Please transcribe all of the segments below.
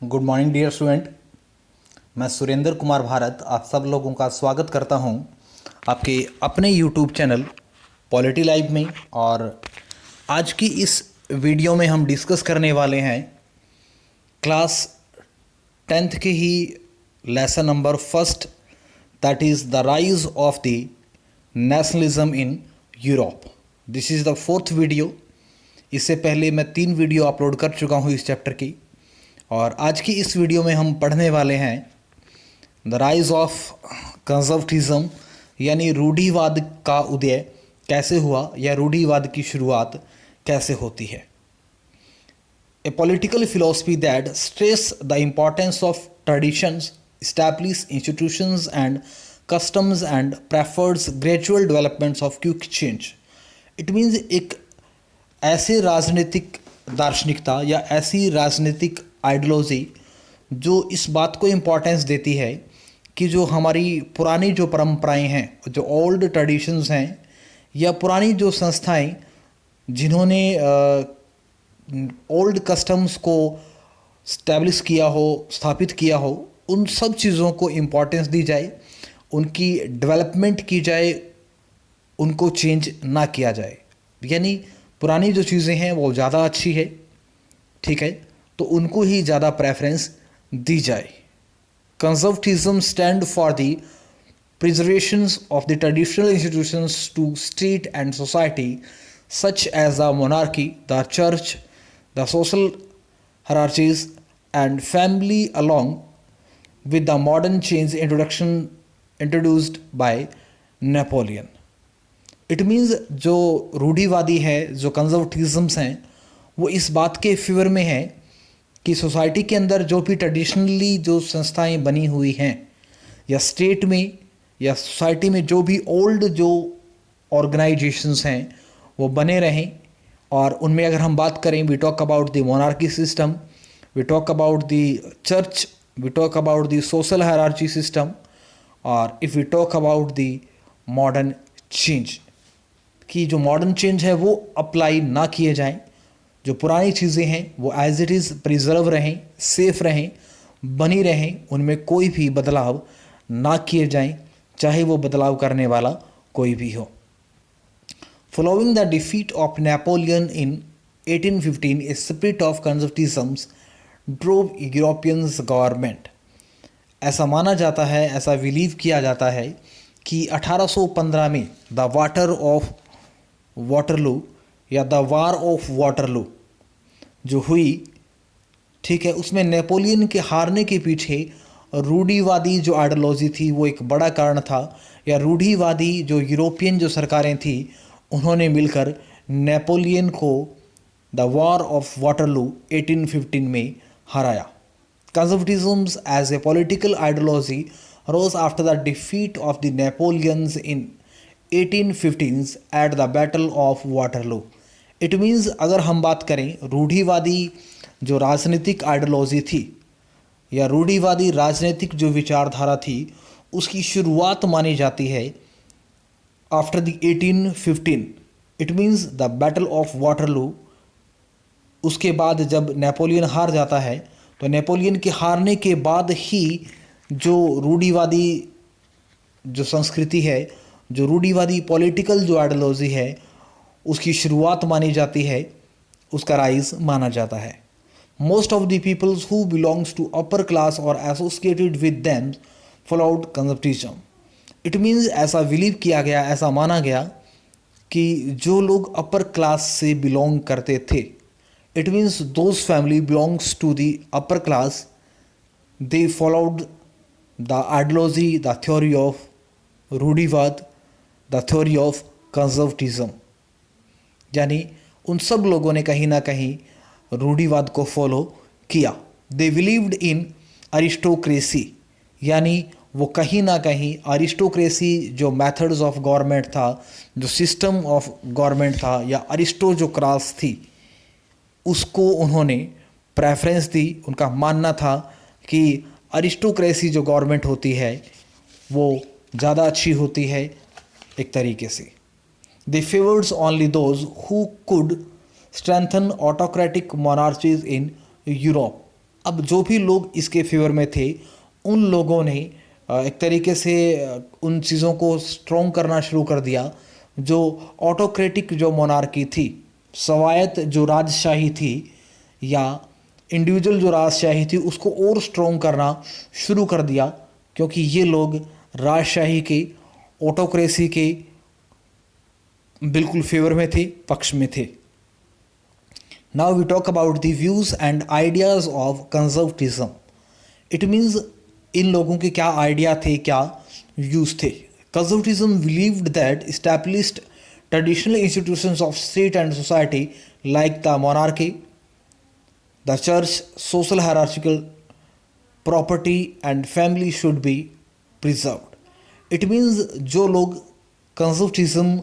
Good morning dear student. मैं सुरेंद्र कुमार भारत आप सब लोगों का स्वागत करता हूं आपके अपने यूट्यूब चैनल पॉलिटी लाइव में। और आज की इस वीडियो में हम डिस्कस करने वाले हैं क्लास 10th के ही lesson number first, that is the rise of the nationalism in Europe. This is the fourth video. इससे पहले मैं 3 वीडियो अपलोड कर चुका हूँ इस चैप्टर की, और आज की इस वीडियो में हम पढ़ने वाले हैं द राइज ऑफ कंजर्वेटिज्म, यानी रूढ़िवाद का उदय कैसे हुआ या रूढ़िवाद की शुरुआत कैसे होती है। A political philosophy that stress the importance of traditions, established institutions and customs and prefers gradual developments of quick change. It means एक ऐसे राजनीतिक दार्शनिकता या ऐसी राजनीतिक आइडियोलॉजी जो इस बात को इम्पोर्टेंस देती है कि जो हमारी पुरानी जो परंपराएं हैं, जो ओल्ड ट्रेडिशंस हैं या पुरानी जो संस्थाएं जिन्होंने ओल्ड कस्टम्स को स्टैब्लिश किया हो, स्थापित किया हो, उन सब चीज़ों को इम्पोर्टेंस दी जाए, उनकी डेवलपमेंट की जाए, उनको चेंज ना किया जाए। यानी पुरानी जो चीज़ें हैं वो ज़्यादा अच्छी है, ठीक है, तो उनको ही ज़्यादा प्रेफरेंस दी जाए। Conservatism stand for the preservation of the traditional institutions to state and society such as the monarchy, the church, the social hierarchies and family along with the modern change introduced by Napoleon. It means जो रूढ़िवादी है, जो कंजर्वेटिज्म्स हैं, वो इस बात के favour में है कि सोसाइटी के अंदर जो भी ट्रेडिशनली जो संस्थाएं बनी हुई हैं या स्टेट में या सोसाइटी में जो भी ओल्ड जो ऑर्गेनाइजेशंस हैं वो बने रहें। और उनमें अगर हम बात करें, we talk about the monarchy system, we talk about the church, we talk about the social hierarchy system, और if we talk about the modern change, कि जो मॉडर्न चेंज है वो अप्लाई ना किए जाएं, जो पुरानी चीज़ें हैं वो एज इट इज़ प्रिजर्व रहें, सेफ रहें, बनी रहें, उनमें कोई भी बदलाव ना किए जाएं, चाहे वो बदलाव करने वाला कोई भी हो। Following the defeat of Napoleon in 1815, a spirit of conservatism drove Europeans government. ऐसा माना जाता है, ऐसा बिलीव किया जाता है कि 1815 में द वाटर ऑफ वाटरलू या द वार ऑफ वाटरलू जो हुई, ठीक है, उसमें नेपोलियन के हारने के पीछे रूढ़िवादी जो आइडियोलॉजी थी वो एक बड़ा कारण था, या रूढ़िवादी जो यूरोपियन जो सरकारें थी उन्होंने मिलकर नेपोलियन को द वॉर ऑफ वाटरलू 1815 में हराया। Conservatism as a political ideology rose after the defeat of the Napoleons in 1815 at the battle of Waterloo. It means अगर हम बात करें रूढ़िवादी जो राजनीतिक आइडियोलॉजी थी या रूढ़िवादी राजनीतिक जो विचारधारा थी, उसकी शुरुआत मानी जाती है after the 1815। It means the battle of Waterloo. उसके बाद जब नेपोलियन हार जाता है, तो नेपोलियन के हारने के बाद ही जो रूढ़िवादी जो संस्कृति है, जो रूढ़िवादी पॉलिटिकल जो आइडियोलॉजी है, उसकी शुरुआत मानी जाती है, उसका राइज माना जाता है। Most of the peoples who belongs to upper class और associated with them followed conservatism. It means ऐसा बिलीव किया गया, ऐसा माना गया कि जो लोग अपर क्लास से बिलोंग करते थे, it means those family belongs to the upper class, they followed the ideology, the theory of रूढ़िवाद, द थ्योरी ऑफ कंजर्वेटिज्म। यानी उन सब लोगों ने कहीं ना कहीं रूढ़िवाद को फॉलो किया। दे बिलीव्ड इन अरिस्टोक्रेसी, यानी वो कहीं ना कहीं अरिस्टोक्रेसी जो मेथड्स ऑफ गवर्नमेंट था, जो सिस्टम ऑफ गवर्नमेंट था, या अरिस्टो जो क्लास थी, उसको उन्होंने प्रेफरेंस दी। उनका मानना था कि अरिस्टोक्रेसी जो गवर्नमेंट होती है वो ज़्यादा अच्छी होती है एक तरीके से। They favours only those who could strengthen autocratic monarchies in Europe. अब जो भी लोग इसके फेवर में थे उन लोगों ने एक तरीके से उन चीज़ों को स्ट्रॉन्ग करना शुरू कर दिया। जो ऑटोक्रेटिक जो मोनार्की थी, स्वायत्त जो राजशाही थी या इंडिविजुअल जो राजशाही थी, उसको और स्ट्रॉन्ग करना शुरू कर दिया, क्योंकि ये लोग राजशाही के, ऑटोक्रेसी के बिल्कुल फेवर में थे, पक्ष में थे। Now we talk about the views and ideas of conservatism. It means इन लोगों के क्या आइडिया थे, क्या व्यूज़ थे। Conservatism believed that established traditional institutions of state and society like the monarchy, the church, social hierarchical, property and family should be preserved. It means जो लोग conservatism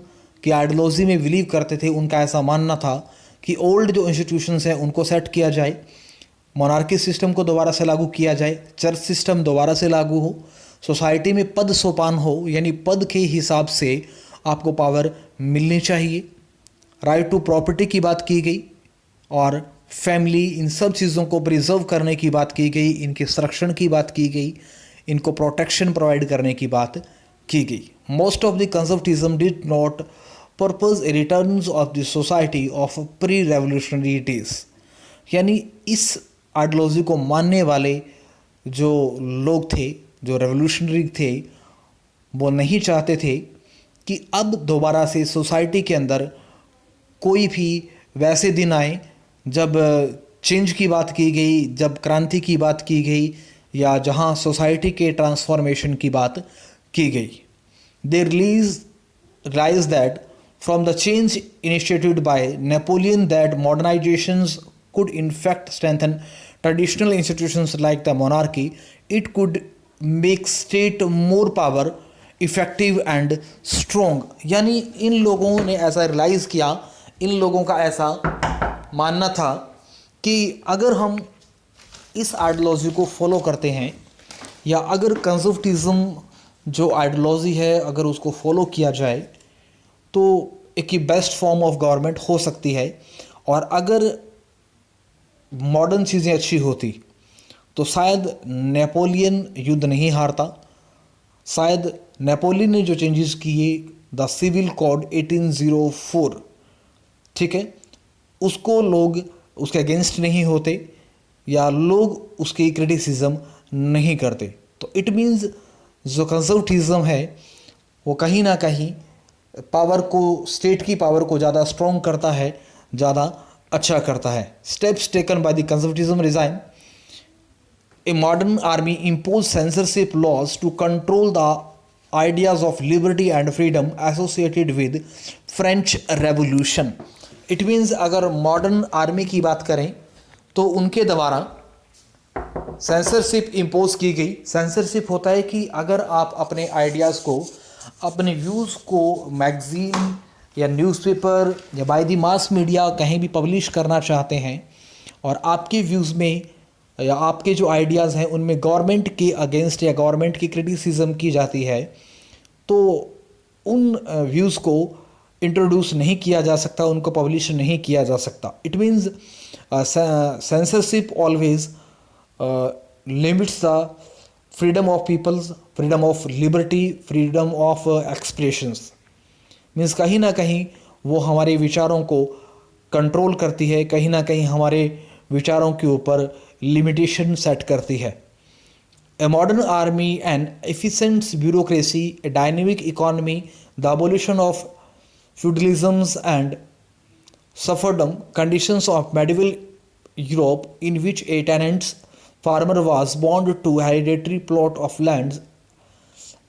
की आइडियोलॉजी में बिलीव करते थे, उनका ऐसा मानना था कि ओल्ड जो इंस्टीट्यूशंस हैं उनको सेट किया जाए, मोनार्की सिस्टम को दोबारा से लागू किया जाए, चर्च सिस्टम दोबारा से लागू हो, सोसाइटी में पद सोपान हो, यानी पद के हिसाब से आपको पावर मिलनी चाहिए। राइट टू प्रॉपर्टी की बात की गई और फैमिली, इन सब चीज़ों को प्रिजर्व करने की बात की गई, इनके संरक्षण की बात की गई, इनको प्रोटेक्शन प्रोवाइड करने की बात की गई। Most of the conservatism did not purpose A return of the society of pre revolutionary days. यानी इस आइडियोलॉजी को मानने वाले जो लोग थे, जो रेवोल्यूशनरी थे, वो नहीं चाहते थे कि अब दोबारा से सोसाइटी के अंदर कोई भी वैसे दिन आए जब चेंज की बात की गई, जब क्रांति की बात की गई, या जहां सोसाइटी के ट्रांसफॉर्मेशन की बात की गई। They realize that from the change initiated by Napoleon that modernizations could in fact strengthen traditional institutions like the monarchy. It could make state more power effective and strong. यानी इन लोगों ने ऐसा realise किया, इन लोगों का ऐसा मानना था कि अगर हम इस आइडियोलॉजी को फॉलो करते हैं, या अगर कंजर्वेटिज्म जो आइडियोलॉजी है अगर उसको फॉलो किया जाए, तो एक ही बेस्ट फॉर्म ऑफ गवर्नमेंट हो सकती है। और अगर मॉडर्न चीज़ें अच्छी होती तो शायद नेपोलियन युद्ध नहीं हारता, शायद नेपोलियन ने जो चेंजेस किए, द सिविल कोड 1804, ठीक है, उसको लोग उसके अगेंस्ट नहीं होते, या लोग उसकी क्रिटिसिज्म नहीं करते। तो इट मीन्स जो कंजर्वेटिज्म है वो कहीं ना कहीं पावर को, स्टेट की पावर को ज़्यादा स्ट्रॉन्ग करता है, ज़्यादा अच्छा करता है। Steps taken by the conservatism regime, a modern army impose censorship laws to control the ideas of liberty and freedom associated with French revolution. It means अगर मॉडर्न आर्मी की बात करें तो उनके द्वारा सेंसरशिप इम्पोज की गई। सेंसरशिप होता है कि अगर आप अपने आइडियाज़ को, अपने व्यूज़ को मैगजीन या न्यूज़पेपर या बाय द मास मीडिया कहीं भी पब्लिश करना चाहते हैं, और आपके व्यूज़ में या आपके जो आइडियाज़ हैं उनमें गवर्नमेंट के अगेंस्ट या गवर्नमेंट की क्रिटिसिज्म की जाती है, तो उन व्यूज़ को इंट्रोड्यूस नहीं किया जा सकता, उनको पब्लिश नहीं किया जा सकता। It means censorship always limits the freedom of peoples, freedom of liberty, freedom of expressions. Means कहीं ना कहीं वो हमारे विचारों को कंट्रोल करती है, कहीं ना कहीं हमारे विचारों के ऊपर लिमिटेशन सेट करती है. A modern army, an efficient bureaucracy, a dynamic economy, the abolition of feudalisms and serfdom, conditions of medieval Europe in which a tenant's farmer was bound to hereditary plot of lands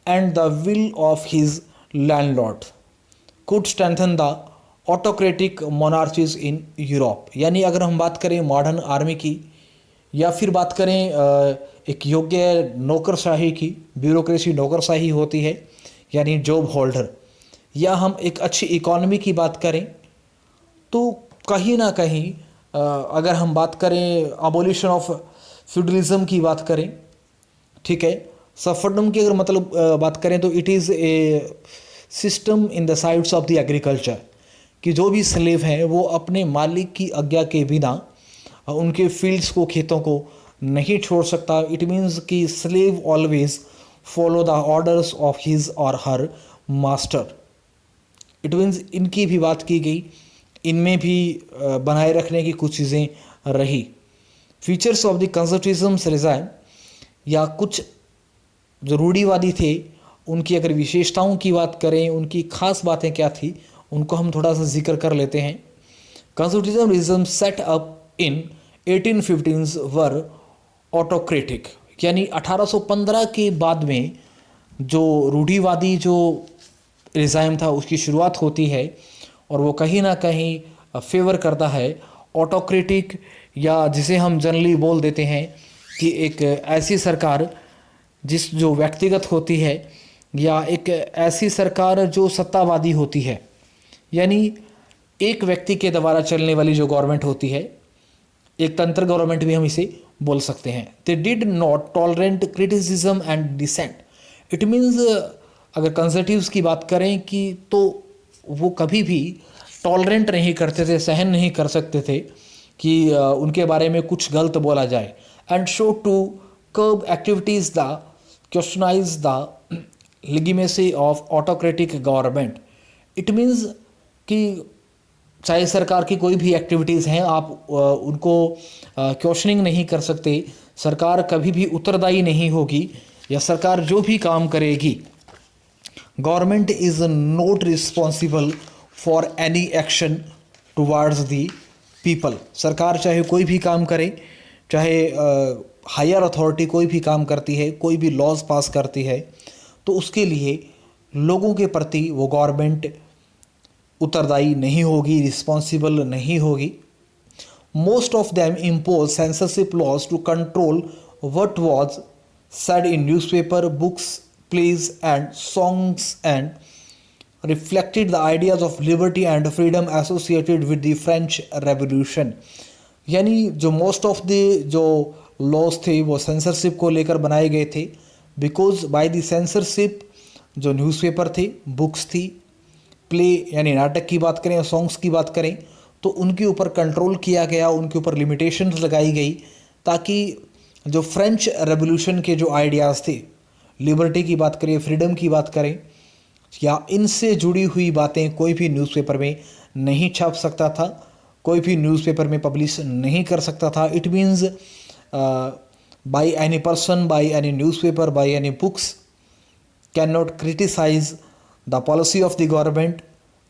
and the will of his landlord could strengthen the autocratic monarchies in Europe. यानी अगर हम बात करें modern army की या फिर बात करें एक योग्य नौकरशाही की, ब्यूरोक्रेसी नौकरशाही होती है यानी जॉब होल्डर, या हम एक अच्छी इकोनॉमी की बात करें तो कहीं ना कहीं अगर हम बात करें अबोलिशन ऑफ फ्यूडलिज्म की बात करें, ठीक है, सर्फडम की अगर मतलब बात करें तो it is a system in the sides of the agriculture, कि जो भी स्लेव हैं वो अपने मालिक की आज्ञा के बिना उनके फील्ड्स को, खेतों को नहीं छोड़ सकता। इट मीन्स कि slave always follow the orders of his और हर मास्टर। इट मीन्स इनकी भी बात की गई, इनमें भी बनाए रखने की कुछ चीज़ें रही। फीचर्स ऑफ द कंजर्वेटिज्म्स रिजाइन, या कुछ जो रूढ़िवादी थे उनकी अगर विशेषताओं की बात करें, उनकी खास बातें क्या थी, उनको हम थोड़ा सा जिक्र कर लेते हैं। Conservatism set up in 1815 were autocratic, यानी 1815 के बाद में जो रूढ़िवादी जो रिज़ाइम था उसकी शुरुआत होती है, और वो कहीं ना कहीं फेवर करता है ऑटोक्रेटिक, या जिसे हम जनरली बोल देते हैं कि एक ऐसी सरकार जो व्यक्तिगत होती है, या एक ऐसी सरकार जो सत्तावादी होती है, यानी एक व्यक्ति के द्वारा चलने वाली जो गवर्नमेंट होती है, एक तंत्र गवर्नमेंट भी हम इसे बोल सकते हैं। They did not tolerant criticism and dissent. It means अगर कंजर्वेटिव्स की बात करें कि तो वो कभी भी टॉलरेंट नहीं करते थे, सहन नहीं कर सकते थे कि उनके बारे में कुछ गलत बोला जाए। And show to curb activities the questionize the legitimacy of autocratic government. It means कि चाहे सरकार की कोई भी एक्टिविटीज़ हैं, आप उनको क्वेश्चनिंग नहीं कर सकते। सरकार कभी भी उत्तरदायी नहीं होगी, या सरकार जो भी काम करेगी, government is not responsible for any action towards the people. सरकार चाहे कोई भी काम करे, चाहे हायर अथॉरिटी कोई भी काम करती है, कोई भी लॉज पास करती है, तो उसके लिए लोगों के प्रति वो गवर्नमेंट उत्तरदायी नहीं होगी, रिस्पॉन्सिबल नहीं होगी। Most of them impose censorship laws to control what was said in newspaper, books, plays and songs, and reflected the ideas of liberty and freedom associated with the French Revolution। यानी जो most of the जो laws थे वो censorship को लेकर बनाए गए थे, बिकॉज बाय द सेंसरशिप जो न्यूज़पेपर थे, बुक्स थी, प्ले यानी नाटक की बात करें, सॉन्ग्स की बात करें, तो उनके ऊपर कंट्रोल किया गया, उनके ऊपर लिमिटेशंस लगाई गई, ताकि जो फ्रेंच रेवोल्यूशन के जो आइडियाज़ थे, लिबर्टी की बात करें, फ्रीडम की बात करें, या इनसे जुड़ी हुई बातें कोई भी न्यूज़पेपर में नहीं छाप सकता था, कोई भी न्यूज़पेपर में पब्लिश नहीं कर सकता था। It means by any person, by any newspaper, by any books can not criticize the policy of the government,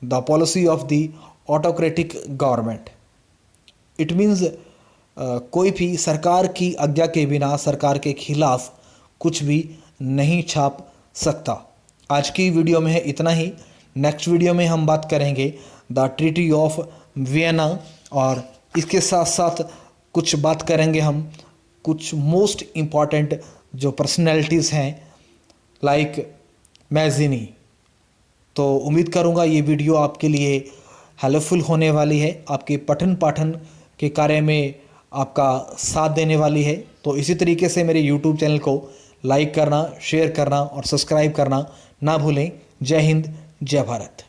the policy of the autocratic government. It means कोई भी सरकार की आज्ञा के बिना, सरकार के खिलाफ कुछ भी नहीं छाप सकता। आज की वीडियो में है इतना ही। नेक्स्ट वीडियो में हम बात करेंगे द ट्रीटी ऑफ वियना, और इसके साथ साथ कुछ बात करेंगे हम कुछ मोस्ट इम्पॉर्टेंट जो पर्सनैलिटीज़ हैं, लाइक मैज़िनी। तो उम्मीद करूँगा ये वीडियो आपके लिए हेल्पफुल होने वाली है, आपके पठन पाठन के कार्य में आपका साथ देने वाली है। तो इसी तरीके से मेरे YouTube चैनल को लाइक करना, शेयर करना और सब्सक्राइब करना ना भूलें। जय हिंद, जय भारत।